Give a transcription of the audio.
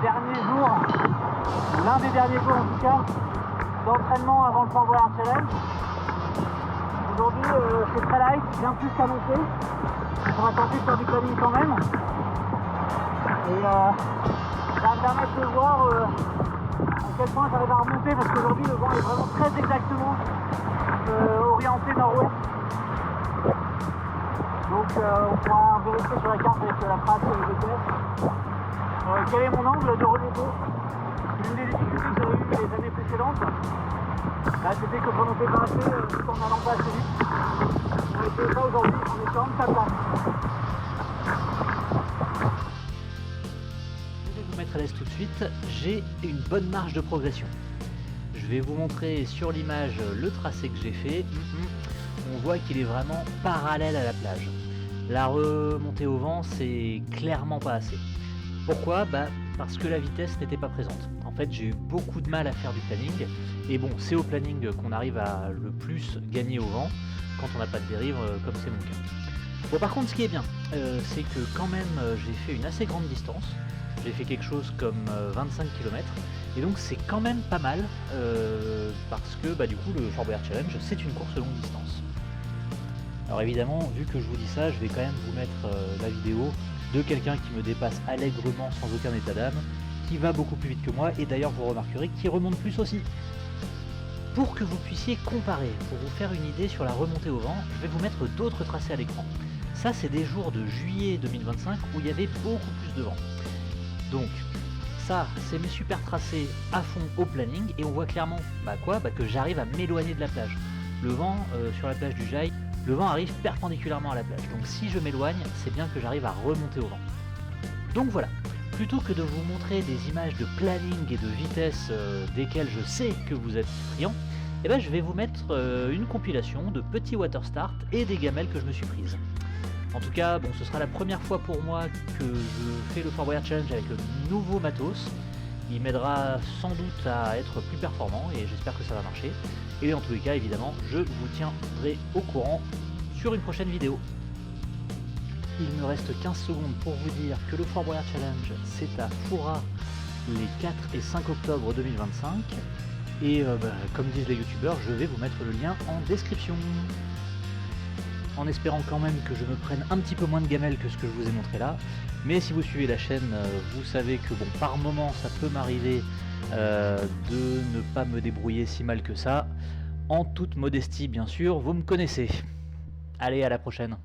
dernier jour, l'un des derniers jours en tout cas, d'entraînement avant le Fort Boyard Challenge. Aujourd'hui, c'est très light, bien plus qu'annoncé. On va tenter de faire du planning quand même. Et ça va me permettre de voir à quel point j'arrive à remonter, parce qu'aujourd'hui le vent est vraiment très exactement orienté nord-ouest. Donc on pourra vérifier sur la carte avec la trace GPS quel est mon angle de remontée. L'une des difficultés que j'avais eues les années précédentes, c'était que je remontais pas assez tout en allant pas assez vite. On va essayer ça aujourd'hui en essayant de sa place. Je vais vous mettre à l'aise tout de suite, j'ai une bonne marge de progression. Je vais vous montrer sur l'image le tracé que j'ai fait. On voit qu'il est vraiment parallèle à la plage. La remontée au vent, c'est clairement pas assez. Pourquoi ? Parce que la vitesse n'était pas présente. En fait, j'ai eu beaucoup de mal à faire du planning. Et bon, c'est au planning qu'on arrive à le plus gagner au vent, quand on n'a pas de dérive, comme c'est mon cas. Bon, par contre, ce qui est bien, c'est que quand même, j'ai fait une assez grande distance. J'ai fait quelque chose comme 25 km. Et donc, c'est quand même pas mal, parce que du coup, le Fort Boyard Challenge, c'est une course longue distance. Alors évidemment, vu que je vous dis ça, je vais quand même vous mettre la vidéo de quelqu'un qui me dépasse allègrement sans aucun état d'âme, qui va beaucoup plus vite que moi, et d'ailleurs vous remarquerez qu'il remonte plus aussi. Pour que vous puissiez comparer, pour vous faire une idée sur la remontée au vent, je vais vous mettre d'autres tracés à l'écran. Ça, c'est des jours de juillet 2025 où il y avait beaucoup plus de vent. Donc, ça, c'est mes super tracés à fond au planning, et on voit clairement que j'arrive à m'éloigner de la plage. Le vent sur la plage du Jail, le vent arrive perpendiculairement à la plage. Donc si je m'éloigne, c'est bien que j'arrive à remonter au vent. Donc voilà, plutôt que de vous montrer des images de planning et de vitesse desquelles je sais que vous êtes friands, je vais vous mettre une compilation de petits water start et des gamelles que je me suis prises. En tout cas, ce sera la première fois pour moi que je fais le Fort Boyard Challenge avec le nouveau matos. Il m'aidera sans doute à être plus performant et j'espère que ça va marcher. Et en tous les cas, évidemment, je vous tiendrai au courant sur une prochaine vidéo. Il me reste 15 secondes pour vous dire que le Fort Boyard Challenge, c'est à Foura les 4 et 5 octobre 2025. Et comme disent les youtubeurs, je vais vous mettre le lien en description. En espérant quand même que je me prenne un petit peu moins de gamelles que ce que je vous ai montré là. Mais si vous suivez la chaîne, vous savez que par moment ça peut m'arriver de ne pas me débrouiller si mal que ça. En toute modestie bien sûr, vous me connaissez. Allez, à la prochaine.